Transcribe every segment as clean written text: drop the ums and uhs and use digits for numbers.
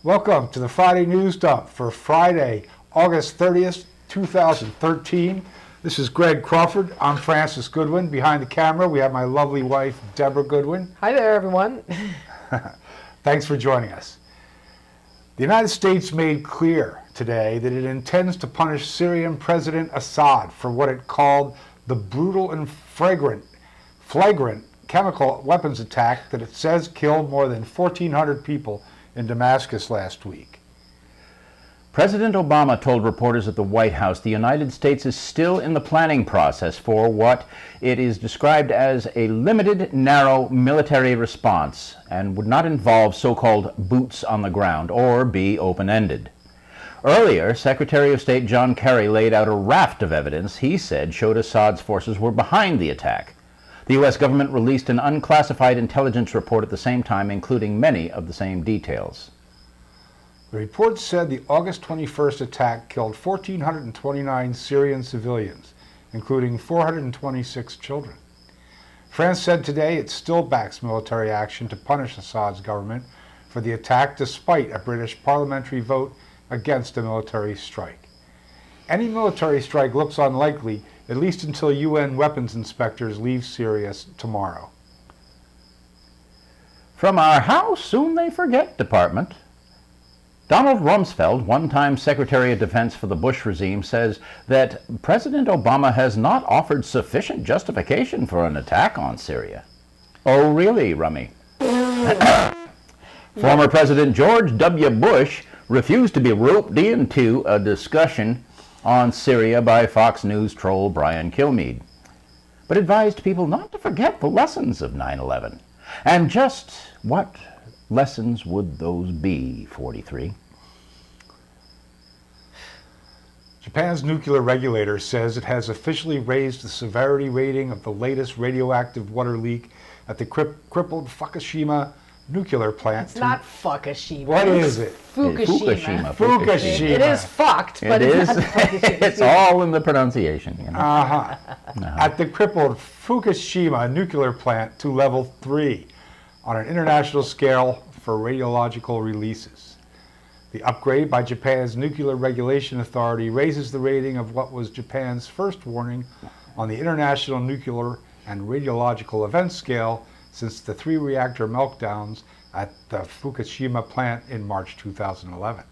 Welcome to the Friday Newsdump for Friday, August 30th, 2013. This is Greg Crawford. I'm Francis Goodwin. Behind the camera, we have my lovely wife, Deborah Goodwin. Hi there, everyone. Thanks for joining us. The United States made clear today that it intends to punish Syrian President Assad for what it called the brutal and flagrant chemical weapons attack that it says killed more than 1,400 people in Damascus last week. President Obama told reporters at the White House the United States is still in the planning process for what it is described as a limited, narrow military response and would not involve so-called boots on the ground or be open-ended. Earlier, Secretary of State John Kerry laid out a raft of evidence he said showed Assad's forces were behind the attack. The U.S. government released an unclassified intelligence report at the same time, including many of the same details. The report said the August 21st attack killed 1,429 Syrian civilians, including 426 children. France said today it still backs military action to punish Assad's government for the attack despite a British parliamentary vote against a military strike. Any military strike looks unlikely, at least until UN weapons inspectors leave Syria tomorrow. From our how soon they forget department, Donald Rumsfeld, one-time Secretary of Defense for the Bush regime, says that President Obama has not offered sufficient justification for an attack on Syria. Oh, really, Rummy? Former President George W. Bush refused to be roped into a discussion on Syria by Fox News troll Brian Kilmeade, but advised people not to forget the lessons of 9/11. And just what lessons would those be, 43? Japan's nuclear regulator says it has officially raised the severity rating of the latest radioactive water leak at the crippled Fukushima nuclear plant. It's not Fukushima. What is it? Fukushima. Fukushima. It is fucked, but it's not Fukushima. It's all in the pronunciation. You know? At the crippled Fukushima nuclear plant to level 3 on an international scale for radiological releases. The upgrade by Japan's Nuclear Regulation Authority raises the rating of what was Japan's first warning on the International Nuclear and Radiological Event Scale since the 3 reactor meltdowns at the Fukushima plant in March 2011.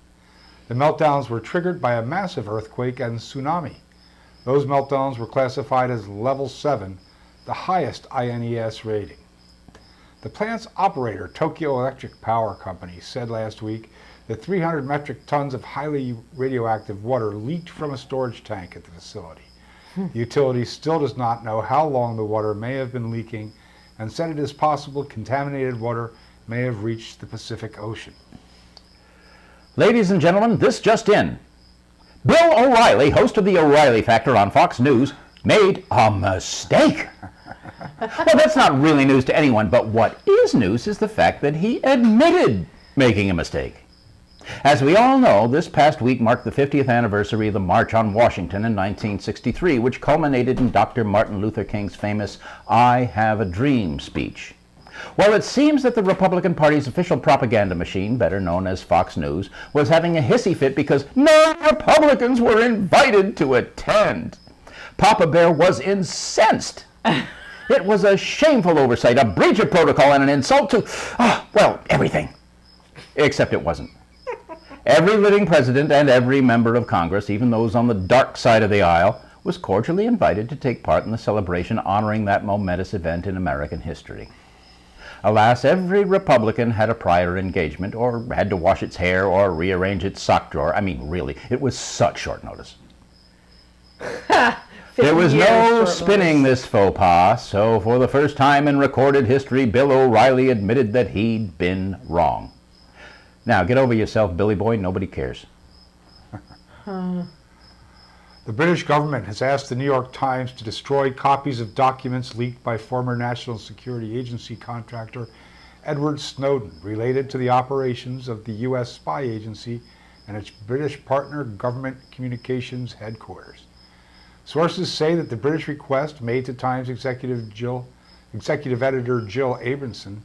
The meltdowns were triggered by a massive earthquake and tsunami. Those meltdowns were classified as level 7, the highest INES rating. The plant's operator, Tokyo Electric Power Company, said last week that 300 metric tons of highly radioactive water leaked from a storage tank at the facility. The utility still does not know how long the water may have been leaking and said it is possible contaminated water may have reached the Pacific Ocean. Ladies and gentlemen, this just in. Bill O'Reilly, host of the O'Reilly Factor on Fox News, made a mistake. Well, that's not really news to anyone, but what is news is the fact that he admitted making a mistake. As we all know, this past week marked the 50th anniversary of the March on Washington in 1963, which culminated in Dr. Martin Luther King's famous "I Have a Dream" speech. Well, it seems that the Republican Party's official propaganda machine, better known as Fox News, was having a hissy fit because no Republicans were invited to attend. Papa Bear was incensed. It was a shameful oversight, a breach of protocol, and an insult to, well, everything. Except it wasn't. Every living president and every member of Congress, even those on the dark side of the aisle, was cordially invited to take part in the celebration honoring that momentous event in American history. Alas, every Republican had a prior engagement, or had to wash its hair or rearrange its sock drawer. I mean, really, it was such short notice. There was no spinning this faux pas, so for the first time in recorded history, Bill O'Reilly admitted that he'd been wrong. Now, get over yourself, Billy Boy. Nobody cares. The British government has asked the New York Times to destroy copies of documents leaked by former National Security Agency contractor Edward Snowden related to the operations of the U.S. spy agency and its British partner Government Communications Headquarters. Sources say that the British request made to Times executive editor Jill Abramson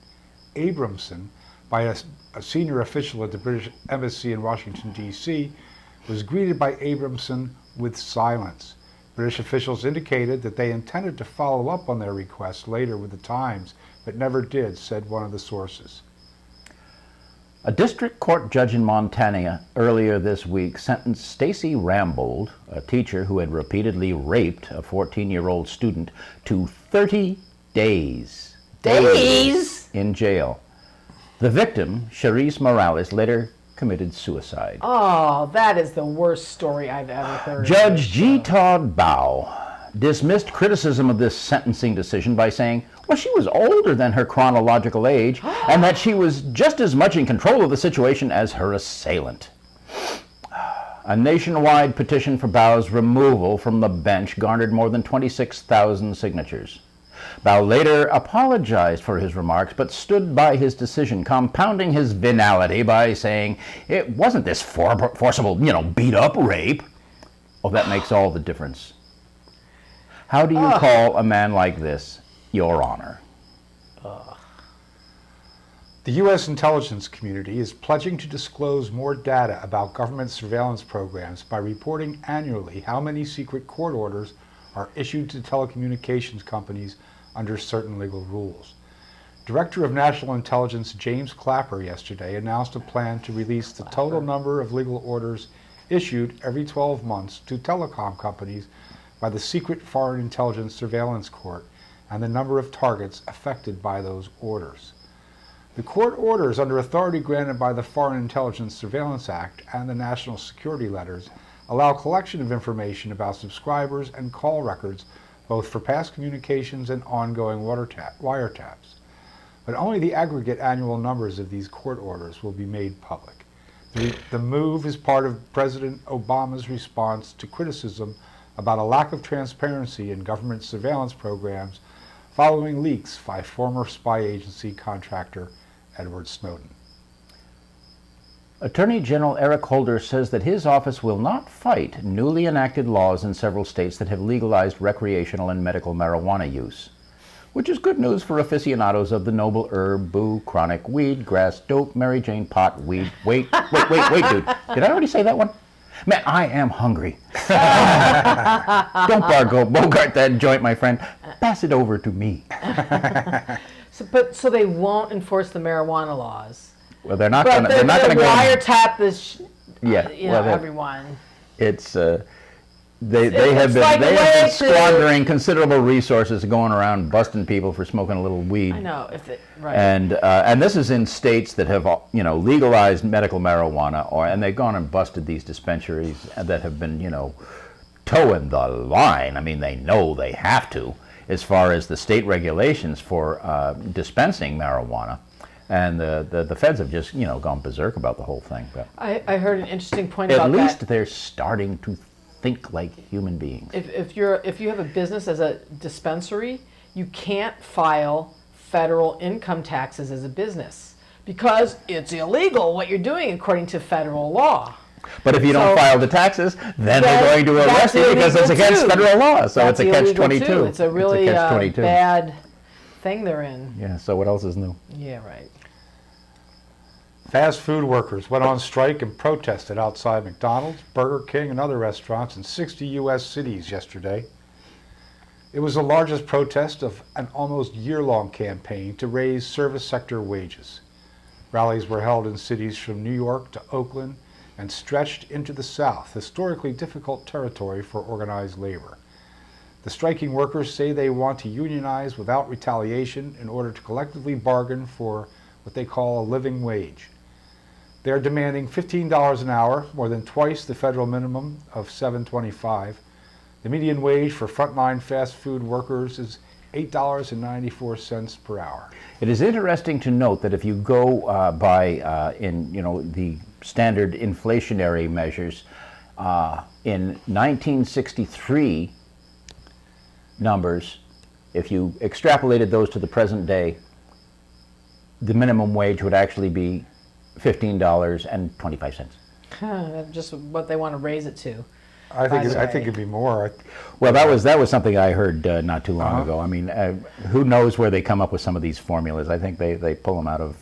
by a senior official at the British Embassy in Washington, D.C., was greeted by Abramson with silence. British officials indicated that they intended to follow up on their request later with the Times, but never did, said one of the sources. A district court judge in Montana earlier this week sentenced Stacy Rambold, a teacher who had repeatedly raped a 14-year-old student, to 30 days. Days? In jail. The victim, Charisse Morales, later committed suicide. Oh, that is the worst story I've ever heard. Judge G. Todd Bow dismissed criticism of this sentencing decision by saying, well, she was older than her chronological age and that she was just as much in control of the situation as her assailant. A nationwide petition for Bow's removal from the bench garnered more than 26,000 signatures. Bow later apologized for his remarks, but stood by his decision, compounding his venality by saying, it wasn't this forcible, beat-up rape. Oh, that makes all the difference. How do you call a man like this, Your Honor? The U.S. intelligence community is pledging to disclose more data about government surveillance programs by reporting annually how many secret court orders are issued to telecommunications companies under certain legal rules. Director of National Intelligence James Clapper yesterday announced a plan to release the total number of legal orders issued every 12 months to telecom companies by the Secret Foreign Intelligence Surveillance Court and the number of targets affected by those orders. The court orders under authority granted by the Foreign Intelligence Surveillance Act and the National Security Letters allow collection of information about subscribers and call records both for past communications and ongoing wiretaps. But only the aggregate annual numbers of these court orders will be made public. The move is part of President Obama's response to criticism about a lack of transparency in government surveillance programs following leaks by former spy agency contractor Edward Snowden. Attorney General Eric Holder says that his office will not fight newly enacted laws in several states that have legalized recreational and medical marijuana use, which is good news for aficionados of the noble herb, boo, chronic, weed, grass, dope, Mary Jane, pot, weed. Wait, dude. Did I already say that one? Man, I am hungry. Don't bogart that joint, my friend. Pass it over to me. So they won't enforce the marijuana laws. Well, they're not going to go wiretap this. Yeah, everyone. It's they have been squandering considerable resources going around busting people for smoking a little weed. I know, right. And this is in states that have legalized medical marijuana, and they've gone and busted these dispensaries that have been towing the line. I mean, they know they have to, as far as the state regulations for dispensing marijuana. And the feds have just gone berserk about the whole thing. But I heard an interesting point about that. At least they're starting to think like human beings. If you have a business as a dispensary, you can't file federal income taxes as a business because it's illegal what you're doing according to federal law. But if you don't file the taxes, then they're going to arrest you because it's against federal law. So it's a catch-22. It's a really bad thing they're in. Yeah, so what else is new? Yeah, right. Fast food workers went on strike and protested outside McDonald's, Burger King, and other restaurants in 60 U.S. cities yesterday. It was the largest protest of an almost year-long campaign to raise service sector wages. Rallies were held in cities from New York to Oakland and stretched into the South, historically difficult territory for organized labor. The striking workers say they want to unionize without retaliation in order to collectively bargain for what they call a living wage. They are demanding $15 an hour, more than twice the federal minimum of $7.25. The median wage for frontline fast food workers is $8.94 per hour. It is interesting to note that if you go by the standard inflationary measures, in 1963 numbers, if you extrapolated those to the present day, the minimum wage would actually be $15.25. Just what they want to raise it to. I by think the way. it'd be more. Well, that was something I heard not too long ago. I mean, who knows where they come up with some of these formulas? I think they pull them out of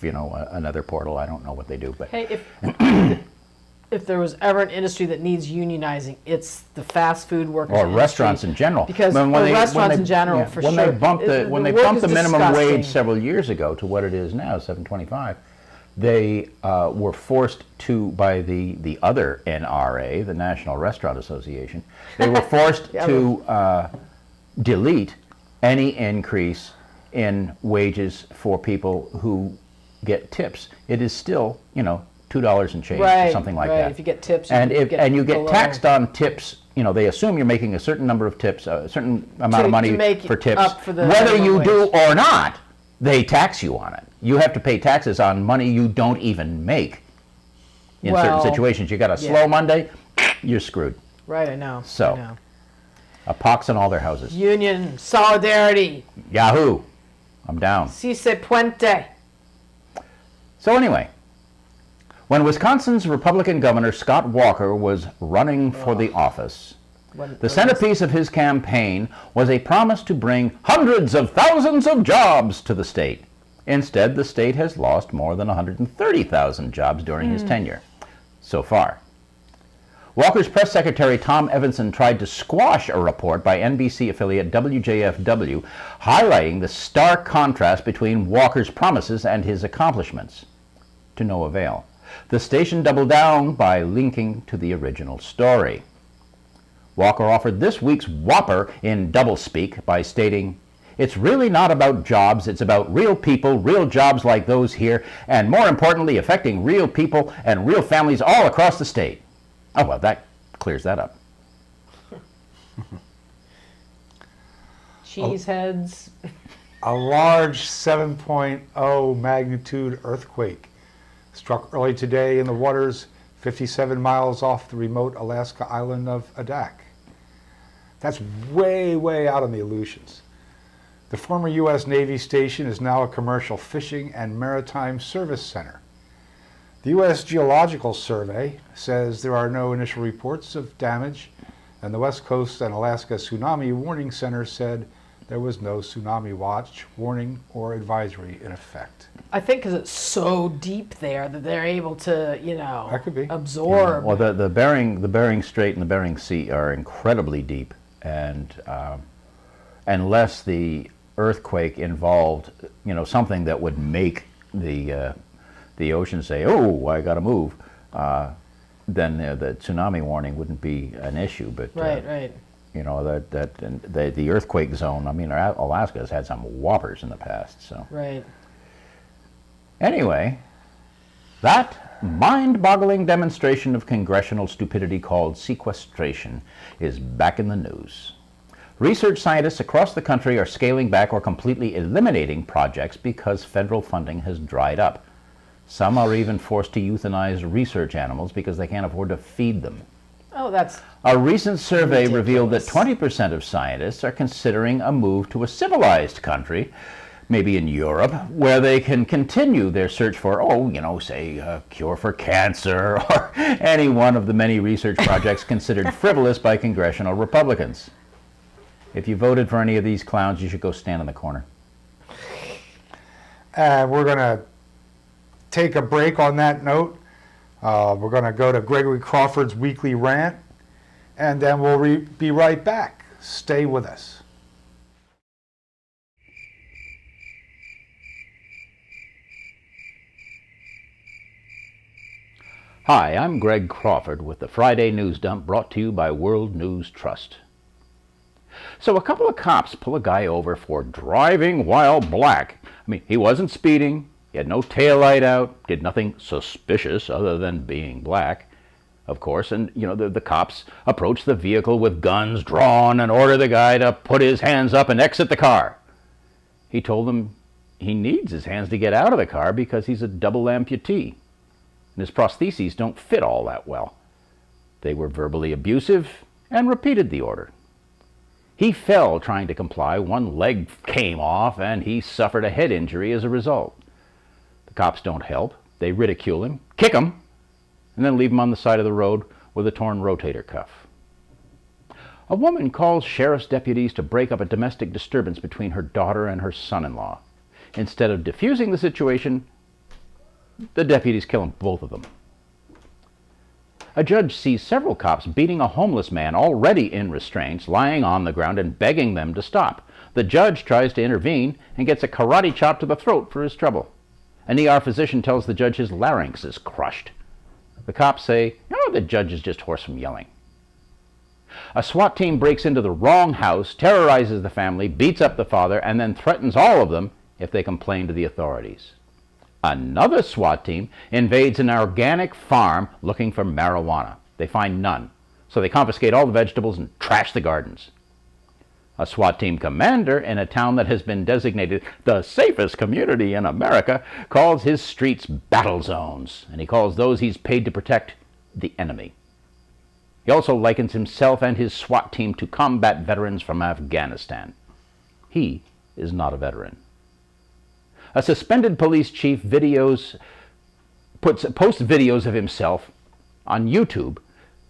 another portal. I don't know what they do, but Hey, if there was ever an industry that needs unionizing, it's the fast food workers or industry. restaurants in general. Because When restaurants in general, for when sure. they bumped when they work bumped is the minimum disgusting. wage several years ago to what it is now, $7.25, they were forced to by the other NRA, the National Restaurant Association. They were forced to delete any increase in wages for people who get tips. It is still, $2 and change, or something like that. If you get tips, And you get below. taxed on tips. They assume you're making a certain number of tips, a certain amount of money make for tips. up for the Whether minimum you do wage. or not, they tax you on it. You have to pay taxes on money you don't even make. In certain Well, situations, you got a yeah. slow Monday, you're screwed. Right, I know. So. I know. A pox on all their houses. Union solidarity. Yahoo! I'm down. Si se puente. So anyway, when Wisconsin's Republican Governor Scott Walker was running for the office, the centerpiece of his campaign was a promise to bring hundreds of thousands of jobs to the state. Instead, the state has lost more than 130,000 jobs during his tenure so far. Walker's press secretary Tom Evanson tried to squash a report by NBC affiliate WJFW highlighting the stark contrast between Walker's promises and his accomplishments. To no avail. The station doubled down by linking to the original story. Walker offered this week's whopper in doublespeak by stating, "It's really not about jobs, it's about real people, real jobs like those here, and more importantly, affecting real people and real families all across the state." Oh, well, that clears that up. Cheeseheads. A large 7.0 magnitude earthquake struck early today in the waters 57 miles off the remote Alaska island of Adak. That's way, way out on the Aleutians. The former U.S. Navy station is now a commercial fishing and maritime service center. The U.S. Geological Survey says there are no initial reports of damage, and the West Coast and Alaska Tsunami Warning Center said there was no tsunami watch, warning, or advisory in effect. I think because it's so deep there that they're able to, That could be. absorb. Well, the Bering Strait and the Bering Sea are incredibly deep, and unless the earthquake involved, something that would make the ocean say, "Oh, I got to move," then the tsunami warning wouldn't be an issue. But right. The earthquake zone. I mean, Alaska has had some whoppers in the past. So Right. anyway, that mind-boggling demonstration of congressional stupidity called sequestration is back in the news. Research scientists across the country are scaling back or completely eliminating projects because federal funding has dried up. Some are even forced to euthanize research animals because they can't afford to feed them. Oh, that's A recent survey revealed that ridiculous. 20% of scientists are considering a move to a civilized country, maybe in Europe, where they can continue their search for, say, a cure for cancer or any one of the many research projects considered frivolous by congressional Republicans. If you voted for any of these clowns, you should go stand in the corner. And we're going to take a break on that note. We're going to go to Gregory Crawford's weekly rant, and then we'll be right back. Stay with us. Hi, I'm Greg Crawford with the Friday News Dump brought to you by World News Trust. So a couple of cops pull a guy over for driving while black. I mean, he wasn't speeding, he had no taillight out, did nothing suspicious other than being black, of course. And, the cops approach the vehicle with guns drawn and order the guy to put his hands up and exit the car. He told them he needs his hands to get out of the car because he's a double amputee, and his prostheses don't fit all that well. They were verbally abusive and repeated the order. He fell trying to comply, one leg came off, and he suffered a head injury as a result. The cops don't help. They ridicule him, kick him, and then leave him on the side of the road with a torn rotator cuff. A woman calls sheriff's deputies to break up a domestic disturbance between her daughter and her son-in-law. Instead of diffusing the situation, the deputies kill both of them. A judge sees several cops beating a homeless man already in restraints, lying on the ground and begging them to stop. The judge tries to intervene and gets a karate chop to the throat for his trouble. An ER physician tells the judge his larynx is crushed. The cops say, "Oh, the judge is just hoarse from yelling." A SWAT team breaks into the wrong house, terrorizes the family, beats up the father, and then threatens all of them if they complain to the authorities. Another SWAT team invades an organic farm looking for marijuana. They find none, so they confiscate all the vegetables and trash the gardens. A SWAT team commander in a town that has been designated the safest community in America calls his streets battle zones, and he calls those he's paid to protect the enemy. He also likens himself and his SWAT team to combat veterans from Afghanistan. He is not a veteran. A suspended police chief posts videos of himself on YouTube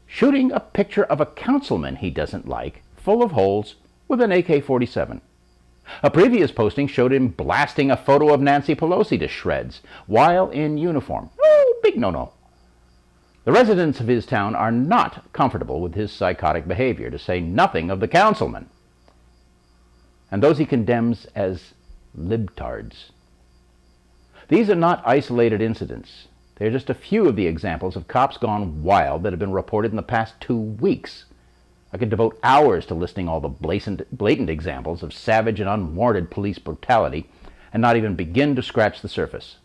shooting a picture of a councilman he doesn't like, full of holes, with an AK-47. A previous posting showed him blasting a photo of Nancy Pelosi to shreds while in uniform. Oh, big no-no. The residents of his town are not comfortable with his psychotic behavior, to say nothing of the councilman, and those he condemns as libtards. These are not isolated incidents. They are just a few of the examples of cops gone wild that have been reported in the past 2 weeks. I could devote hours to listing all the blatant examples of savage and unwarranted police brutality and not even begin to scratch the surface.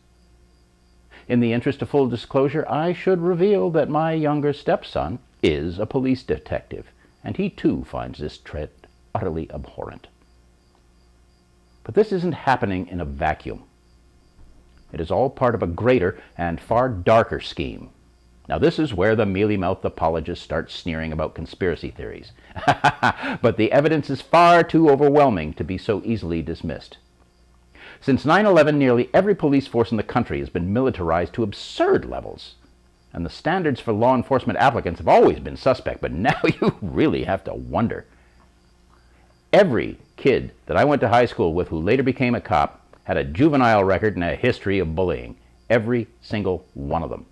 In the interest of full disclosure, I should reveal that my younger stepson is a police detective, and he too finds this trend utterly abhorrent. But this isn't happening in a vacuum. It is all part of a greater and far darker scheme. Now, this is where the mealy-mouthed apologists start sneering about conspiracy theories. But the evidence is far too overwhelming to be so easily dismissed. Since 9/11, nearly every police force in the country has been militarized to absurd levels. And the standards for law enforcement applicants have always been suspect, but now you really have to wonder. Every kid that I went to high school with who later became a cop had a juvenile record and a history of bullying. Every single one of them.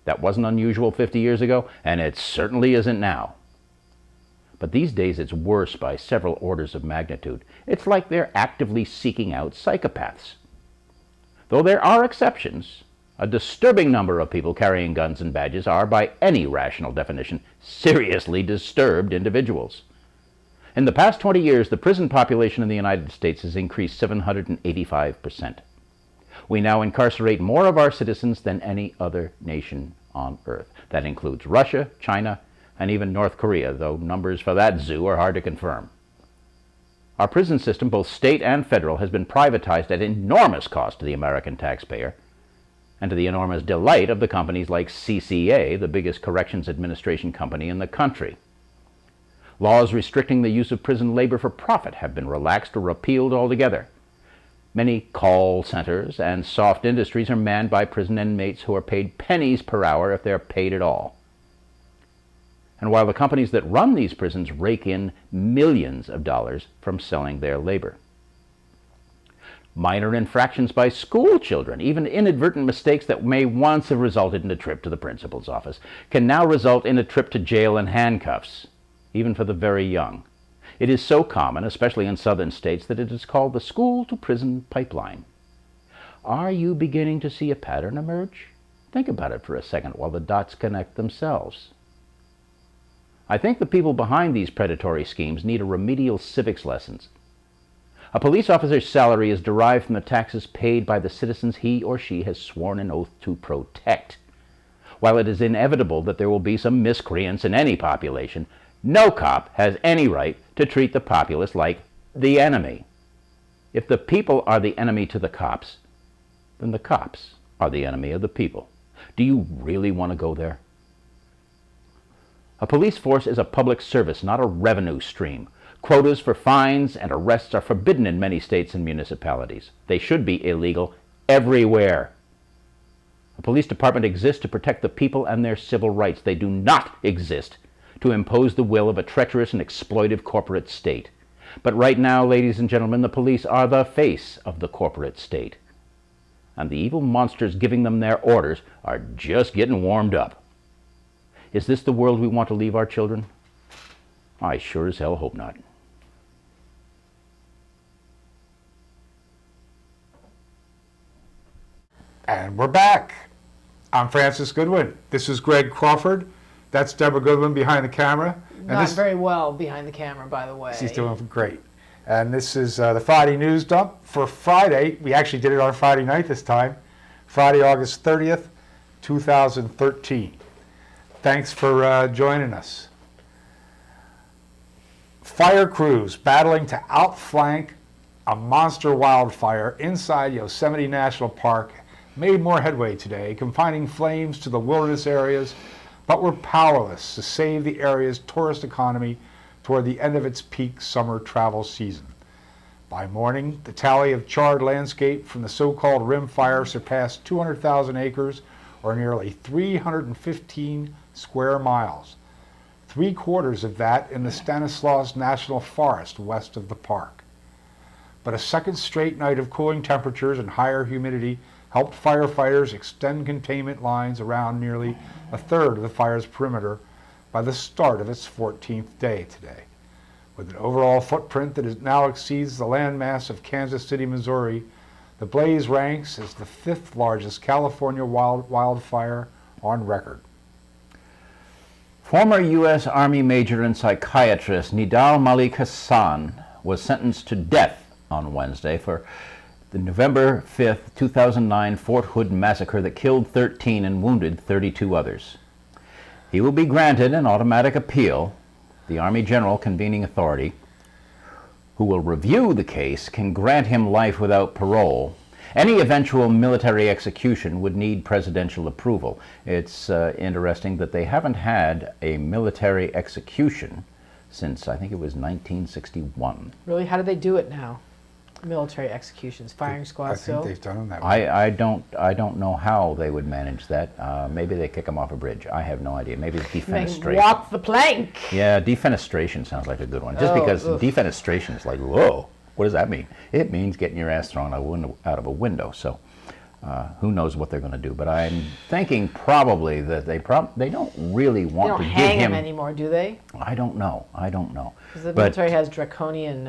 That wasn't unusual 50 years ago, and it certainly isn't now. But these days it's worse by several orders of magnitude. It's like they're actively seeking out psychopaths. Though there are exceptions, a disturbing number of people carrying guns and badges are, by any rational definition, seriously disturbed individuals. In the past 20 years, the prison population in the United States has increased 785%. We now incarcerate more of our citizens than any other nation on earth. That includes Russia, China, and even North Korea, though numbers for that zoo are hard to confirm. Our prison system, both state and federal, has been privatized at enormous cost to the American taxpayer, and to the enormous delight of the companies like CCA, the biggest corrections administration company in the country. Laws restricting the use of prison labor for profit have been relaxed or repealed altogether. Many call centers and soft industries are manned by prison inmates who are paid pennies per hour if they're paid at all. And while the companies that run these prisons rake in millions of dollars from selling their labor. Minor infractions by school children, even inadvertent mistakes that may once have resulted in a trip to the principal's office, can now result in a trip to jail and handcuffs, even for the very young. It is so common, especially in southern states, that it is called the school-to-prison pipeline. Are you beginning to see a pattern emerge? Think about it for a second while the dots connect themselves. I think the people behind these predatory schemes need a remedial civics lessons. A police officer's salary is derived from the taxes paid by the citizens he or she has sworn an oath to protect. While it is inevitable that there will be some miscreants in any population, no cop has any right to treat the populace like the enemy. If the people are the enemy to the cops, then the cops are the enemy of the people. Do you really want to go there? A police force is a public service, not a revenue stream. Quotas for fines and arrests are forbidden in many states and municipalities. They should be illegal everywhere. A police department exists to protect the people and their civil rights. They do not exist to impose the will of a treacherous and exploitive corporate state. But right now, ladies and gentlemen, the police are the face of the corporate state. And the evil monsters giving them their orders are just getting warmed up. Is this the world we want to leave our children? I sure as hell hope not. And we're back. I'm Francis Goodwin. This is Greg Crawford. That's Deborah Goodwin behind the camera. And Not very well behind the camera, by the way. She's doing great. And this is the Friday News Dump for Friday. We actually did it on Friday night this time. Friday, August 30th, 2013. Thanks for joining us. Fire crews battling to outflank a monster wildfire inside Yosemite National Park made more headway today, confining flames to the wilderness areas, but were powerless to save the area's tourist economy toward the end of its peak summer travel season. By morning, the tally of charred landscape from the so-called rim fire surpassed 200,000 acres, or nearly 315 square miles. 3/4 of that in the Stanislaus National Forest west of the park. But a second straight night of cooling temperatures and higher humidity helped firefighters extend containment lines around nearly a third of the fire's perimeter by the start of its 14th day today. With an overall footprint that now exceeds the landmass of Kansas City, Missouri, the blaze ranks as the 5th largest California wildfire on record. Former U.S. Army Major and psychiatrist Nidal Malik Hassan was sentenced to death on Wednesday for the November 5th, 2009 Fort Hood massacre that killed 13 and wounded 32 others. He will be granted an automatic appeal. The Army General Convening Authority, who will review the case, can grant him life without parole. Any eventual military execution would need presidential approval. It's interesting that they haven't had a military execution since, I think it was 1961. Really? How do they do it now? Military executions, firing I squads think still? they've done them that way. I don't know how they would manage that. Maybe they kick them off a bridge. I have no idea. Maybe it's They defenestration. walk the plank. Yeah, defenestration sounds like a good one. Just because defenestration is like, whoa, what does that mean? It means getting your ass thrown out of a window. So who knows what they're going to do? But I'm thinking probably that they don't really They want don't to give hang him. him anymore, do they? I don't know. Because the But- military has draconian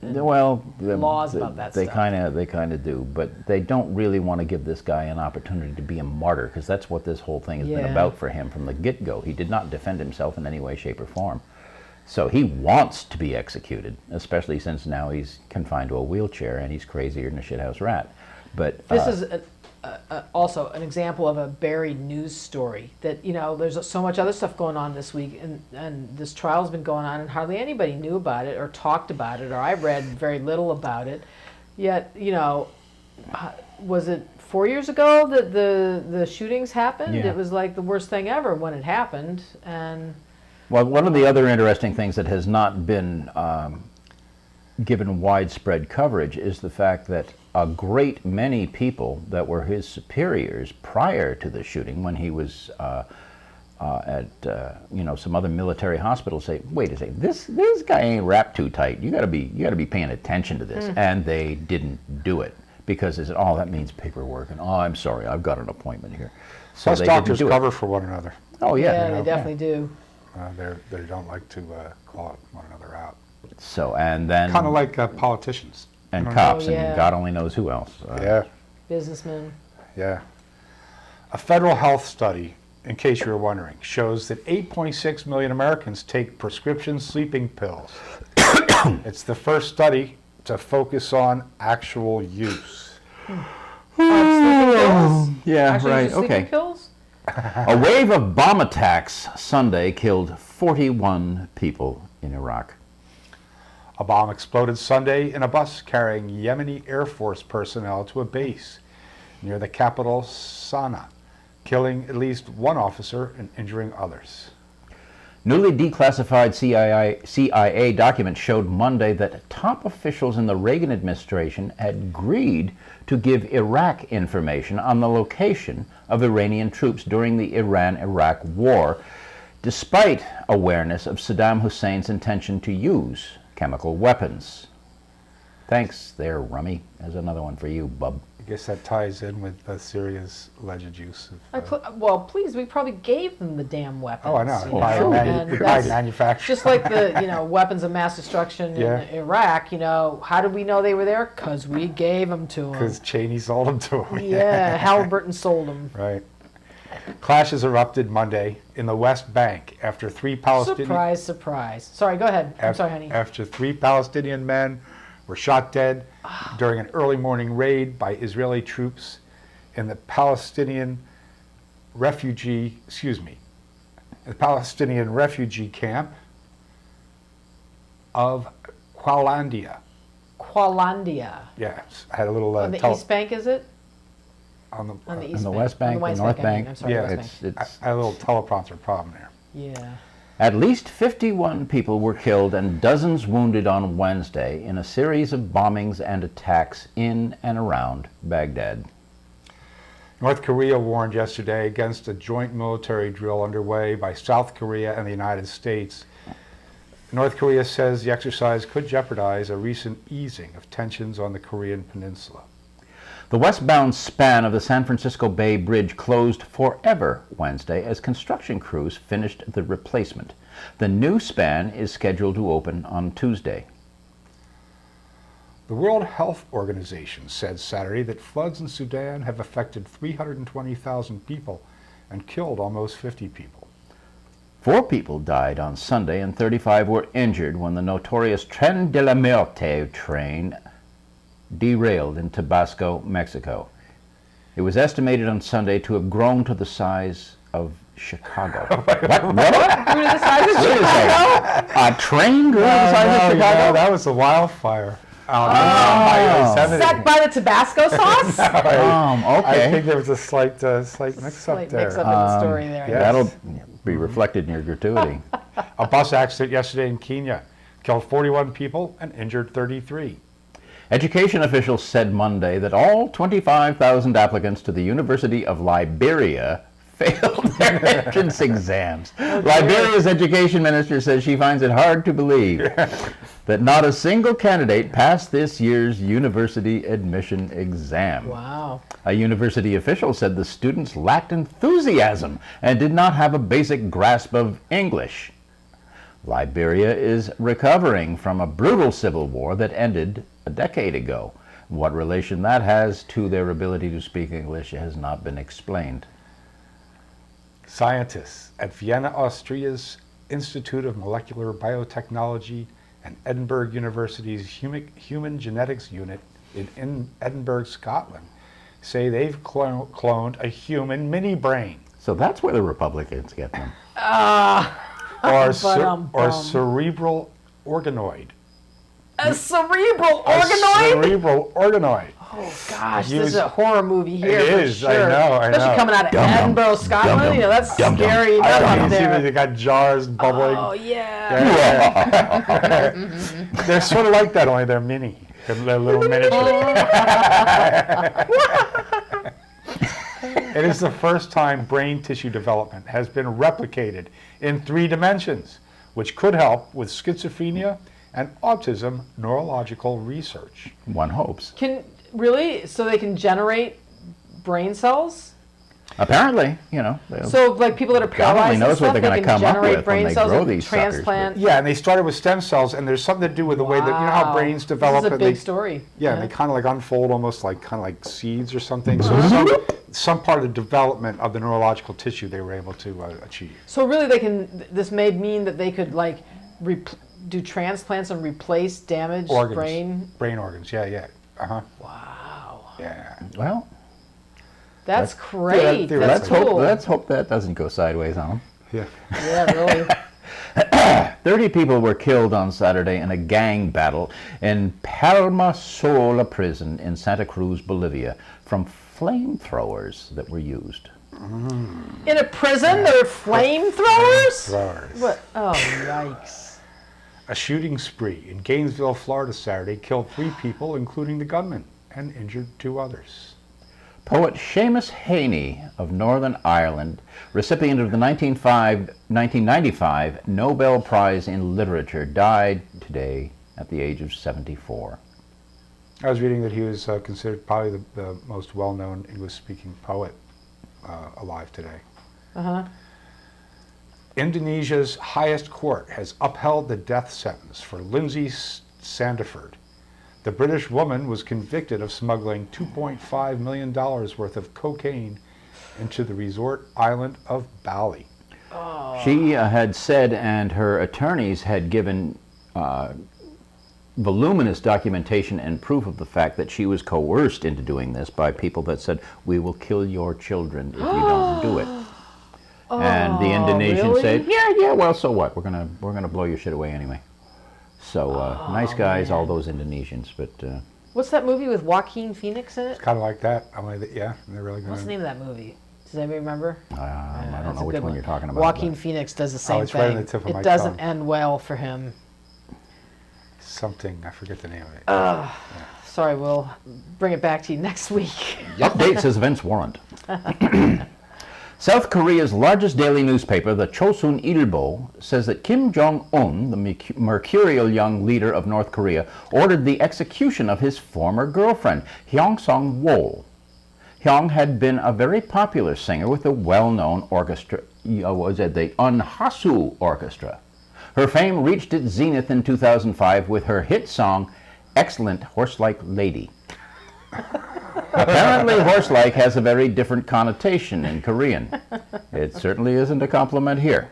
laws about that they stuff. kind of do, but they don't really want to give this guy an opportunity to be a martyr, because that's what this whole thing has been Yeah. about for him from the get-go. He did not defend himself in any way, shape, or form. So he wants to be executed, especially since now he's confined to a wheelchair and he's crazier than a shithouse rat. But This is also an example of a buried news story that, there's so much other stuff going on this week, and this trial's been going on and hardly anybody knew about it or talked about it, or I read very little about it. Yet, was it 4 years ago that the shootings happened? Yeah. It was like the worst thing ever when it happened. And well, one of the other interesting things that has not been given widespread coverage is the fact that a great many people that were his superiors prior to the shooting, when he was at some other military hospital, say, "Wait a second, this guy ain't wrapped too tight. You got to be paying attention to this," and they didn't do it because they said, "Oh, that means paperwork," and "Oh, I'm sorry, I've got an appointment here." So Plus they doctors didn't do cover it. for one another. Oh yeah, they definitely do. They don't like to call one another out. So and then Kind of like politicians. and I don't cops Oh, yeah. and God only knows who else. Yeah, Businessmen. yeah. A federal health study, in case you were wondering, shows that 8.6 million Americans take prescription sleeping pills. It's the first study to focus on actual use. Sleeping pills? Yeah, Actually, right. just sleeping Okay. pills? A wave of bomb attacks Sunday killed 41 people in Iraq. A bomb exploded Sunday in a bus carrying Yemeni Air Force personnel to a base near the capital Sana'a, killing at least one officer and injuring others. Newly declassified CIA documents showed Monday that top officials in the Reagan administration had agreed to give Iraq information on the location of Iranian troops during the Iran-Iraq war, despite awareness of Saddam Hussein's intention to use chemical weapons. Thanks there, Rummy. There's another one for you, bub. I guess that ties in with Syria's alleged use of... Well, please, we probably gave them the damn weapons. Oh, I know. you By know, manu- and by that's manufacture. just like the weapons of mass destruction Yeah. in Iraq. How did we know they were there? Because we gave them to them. Because Cheney sold them to him. Yeah, Halliburton sold them. Right. Clashes erupted Monday in the West Bank after three Palestinian... Surprise, surprise. Sorry, go ahead. I'm sorry, honey. After three Palestinian men were shot dead during an early morning raid by Israeli troops in the Palestinian refugee camp of Qualandia. Qualandia. Yes, I had a little... On the East Bank, is it? On the, On the East In the Bank. West Bank, On the the North West Bank. Bank. I'm sorry, Yeah, the West Bank. It's I had a little teleprompter problem there. Yeah. At least 51 people were killed and dozens wounded on Wednesday in a series of bombings and attacks in and around Baghdad. North Korea warned yesterday against a joint military drill underway by South Korea and the United States. North Korea says the exercise could jeopardize a recent easing of tensions on the Korean peninsula. The westbound span of the San Francisco Bay Bridge closed forever Wednesday as construction crews finished the replacement. The new span is scheduled to open on Tuesday. The World Health Organization said Saturday that floods in Sudan have affected 320,000 people and killed almost 50 people. 4 people died on Sunday and 35 were injured when the notorious Tren de la Muerte train derailed in Tabasco, Mexico. It was estimated on Sunday to have grown to the size of Chicago. What? Grew to the size of Wait a Chicago? second. A train grew to the size of Chicago? that was the wildfire. By Yosemite. Set by the Tabasco sauce? I Okay. think there was a slight mix-up Slight there. mix-up in the story there. yeah. That'll be reflected in your gratuity. A bus accident yesterday in Kenya killed 41 people and injured 33. Education officials said Monday that all 25,000 applicants to the University of Liberia failed their entrance exams. Liberia's education minister says she finds it hard to believe that not a single candidate passed this year's university admission exam. Wow. A university official said the students lacked enthusiasm and did not have a basic grasp of English. Liberia is recovering from a brutal civil war that ended a decade ago. What relation that has to their ability to speak English has not been explained. Scientists at Vienna, Austria's Institute of Molecular Biotechnology and Edinburgh University's Human Genetics Unit in Edinburgh, Scotland, say they've cloned a human mini-brain. So that's where the Republicans get them. Or Ba-dum-bum. cerebral organoid. A cerebral A organoid? cerebral organoid. Oh gosh, Use- this is a horror movie here. It for is, sure. I know. Especially coming out of Dum-dum. Edinburgh, Scotland. Dum-dum. You know, that's Dum-dum. scary enough You up see that there. they got jars bubbling. Oh yeah. They're sort of like that, only they're mini. They're little miniature. It is the first time brain tissue development has been replicated in 3 dimensions, which could help with schizophrenia and autism neurological research. One hopes. Really? So they can generate brain cells? Apparently, you know. So like people that are God paralyzed only and knows what stuff, they're they gonna can come up generate with when brain they cells grow and these suckers, transplant. Yeah, and they started with stem cells, and there's something to do with the way that, you know how Wow. brains develop. This is a and big they, story. Yeah, and they kind of like unfold almost like seeds or something. So some part of the development of the neurological tissue they were able to achieve. So really they can, this may mean that they could like do transplants and replace damaged Organs. brain. Organs, yeah. Uh-huh. Wow. Yeah. Well, That's great. theoretically. That's let's cool. hope that doesn't go sideways on them. Yeah. Yeah, really. 30 people were killed on Saturday in a gang battle in Palma Sola prison in Santa Cruz, Bolivia, from flamethrowers that were used. In a prison, there are flamethrowers? Throwers. What? Oh, yikes. A shooting spree in Gainesville, Florida Saturday killed 3 people, including the gunman, and injured 2 others. Poet Seamus Heaney of Northern Ireland, recipient of the 1995 Nobel Prize in Literature, died today at the age of 74. I was reading that he was considered probably the most well-known English-speaking poet alive today. Uh-huh. Indonesia's highest court has upheld the death sentence for Lindsay Sandiford. The British woman was convicted of smuggling $2.5 million worth of cocaine into the resort island of Bali. She had said, and her attorneys had given voluminous documentation and proof of the fact that she was coerced into doing this by people that said, "We will kill your children if you don't do it." And the Indonesians really? said, "Yeah, well, so what? We're gonna blow your shit away anyway." So nice guys, all those Indonesians, but What's that movie with Joaquin Phoenix in it? Kind of like that. Yeah, they're really What's the going name of that movie? Does anybody remember? I don't That's know a which good one you're talking about. Joaquin but- Phoenix does the same it's thing. right on the tip of my It doesn't tongue. end well for him. something. I forget the name of it. Sorry, we'll bring it back to you next week. Updates as events warrant. South Korea's largest daily newspaper, the Chosun Ilbo, says that Kim Jong-un, the mercurial young leader of North Korea, ordered the execution of his former girlfriend, Hyung Song-wol. Hyung had been a very popular singer with the well-known orchestra, the Unhasu Orchestra. Her fame reached its zenith in 2005 with her hit song, Excellent Horse-Like Lady. Apparently, horse-like has a very different connotation in Korean. It certainly isn't a compliment here.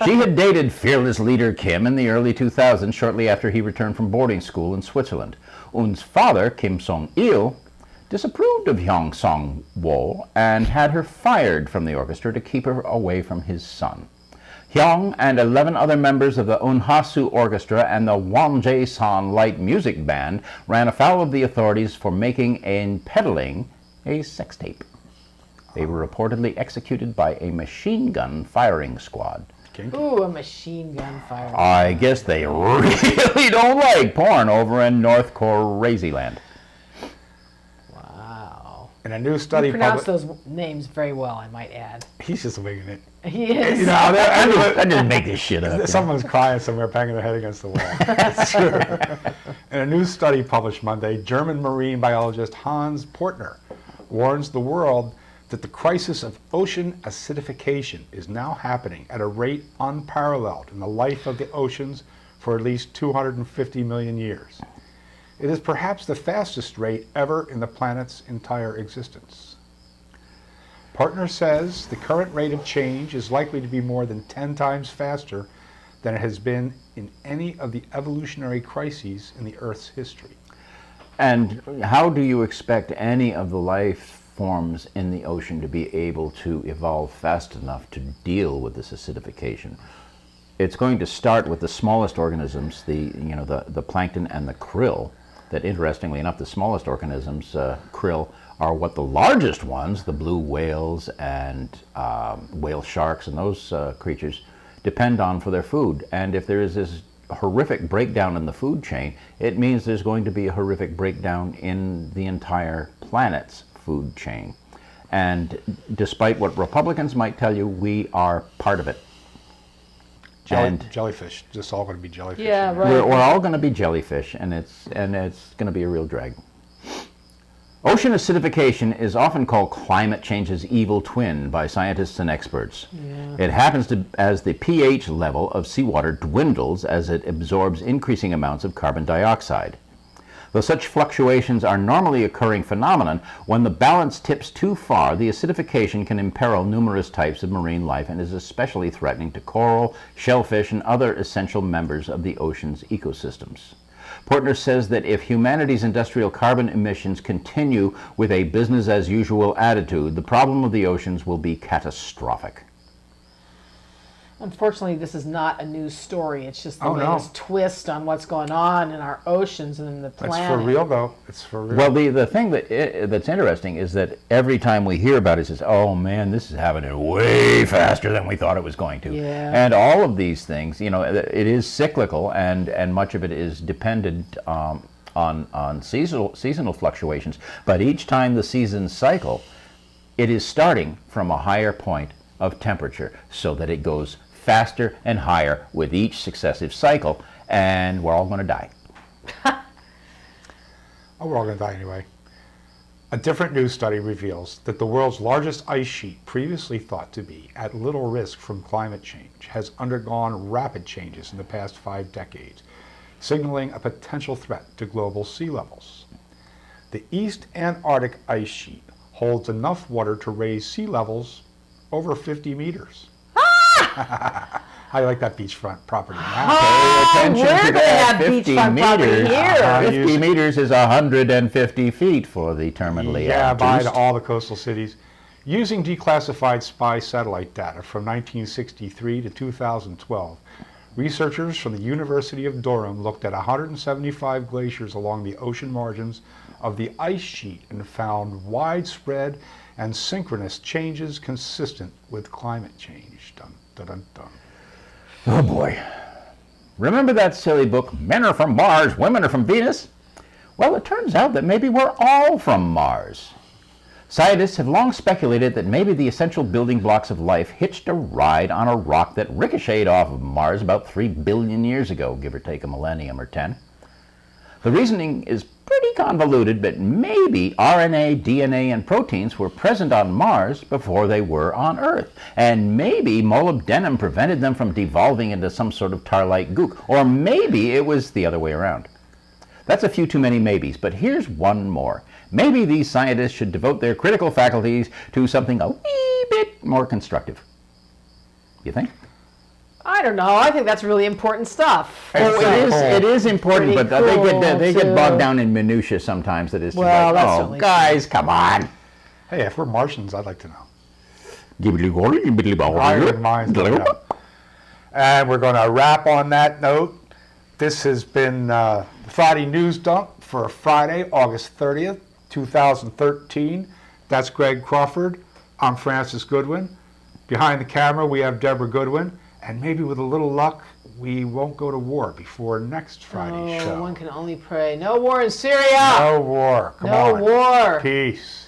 She had dated fearless leader Kim in the early 2000s, shortly after he returned from boarding school in Switzerland. Un's father, Kim Song-il, disapproved of Hyung Song-wol and had her fired from the orchestra to keep her away from his son. Hyung and 11 other members of the Unhasu Orchestra and the Wonjae-san Light Music Band ran afoul of the authorities for making and peddling a sex tape. They were reportedly executed by a machine gun firing squad. Ooh, a machine gun fire. I guess they really don't like porn over in North Korea-land. Wow. In a new study You pronounce those names very well, I might add. He's just winging it. He is. You know, I didn't make this shit up. someone's crying somewhere, banging their head against the wall. It's true. In a new study published Monday, German marine biologist Hans Portner warns the world that the crisis of ocean acidification is now happening at a rate unparalleled in the life of the oceans for at least 250 million years. It is perhaps the fastest rate ever in the planet's entire existence. Partner says the current rate of change is likely to be more than 10 times faster than it has been in any of the evolutionary crises in the Earth's history. And how do you expect any of the life forms in the ocean to be able to evolve fast enough to deal with this acidification? It's going to start with the smallest organisms, the plankton and the krill, that interestingly enough, the smallest organisms, krill, are what the largest ones, the blue whales and whale sharks and those creatures, depend on for their food. And if there is this horrific breakdown in the food chain, it means there's going to be a horrific breakdown in the entire planet's food chain. And despite what Republicans might tell you, we are part of it. Jellyfish, just all going to be jellyfish. Yeah, right. We're all going to be jellyfish, and it's going to be a real drag. Ocean acidification is often called climate change's evil twin by scientists and experts. Yeah. It happens as the pH level of seawater dwindles as it absorbs increasing amounts of carbon dioxide. Though such fluctuations are normally occurring phenomenon, when the balance tips too far, the acidification can imperil numerous types of marine life and is especially threatening to coral, shellfish, and other essential members of the ocean's ecosystems. Portner says that if humanity's industrial carbon emissions continue with a business-as-usual attitude, the problem of the oceans will be catastrophic. Unfortunately, this is not a news story. It's just the Oh, no. latest twist on what's going on in our oceans and in the planet. It's for real, though. It's for real. Well, the thing that's interesting is that every time we hear about it, it says, oh man, this is happening way faster than we thought it was going to. Yeah. And all of these things, it is cyclical, and much of it is dependent on on seasonal fluctuations, but each time the seasons cycle, it is starting from a higher point of temperature so that it goes faster and higher with each successive cycle, and we're all going to die. Oh, we're all going to die anyway. A different new study reveals that the world's largest ice sheet, previously thought to be at little risk from climate change, has undergone rapid changes in the past 5 decades, signaling a potential threat to global sea levels. The East Antarctic ice sheet holds enough water to raise sea levels over 50 meters. How do you like that beachfront property now? Oh, Pay we're attention to gonna that. have beachfront property here. 50 meters is 150 feet for the terminally Yeah, by obtuse. all the coastal cities. Using declassified spy satellite data from 1963 to 2012, researchers from the University of Durham looked at 175 glaciers along the ocean margins of the ice sheet and found widespread and synchronous changes consistent with climate change. Dun, dun, dun, dun. Oh boy. Remember that silly book, Men Are From Mars, Women Are From Venus? Well, it turns out that maybe we're all from Mars. Scientists have long speculated that maybe the essential building blocks of life hitched a ride on a rock that ricocheted off of Mars about 3 billion years ago, give or take a millennium or 10. The reasoning is pretty convoluted, but maybe RNA, DNA, and proteins were present on Mars before they were on Earth. And maybe molybdenum prevented them from devolving into some sort of tar-like gook. Or maybe it was the other way around. That's a few too many maybes, but here's one more. Maybe these scientists should devote their critical faculties to something a wee bit more constructive. You think? I don't know. I think that's really important stuff. It is important, Pretty but they cool, get bogged too. down in minutia sometimes. That is just Well, like, that's oh, certainly guys, come on. Hey, if we're Martians, I'd like to know. I I wouldn't mind. And we're going to wrap on that note. This has been Friday News Dump for Friday, August 30th, 2013. That's Greg Crawford. I'm Francis Goodwin. Behind the camera, we have Deborah Goodwin. And maybe with a little luck, we won't go to war before next Friday's show. One can only pray. No war in Syria. No war. Come on. No war. Peace.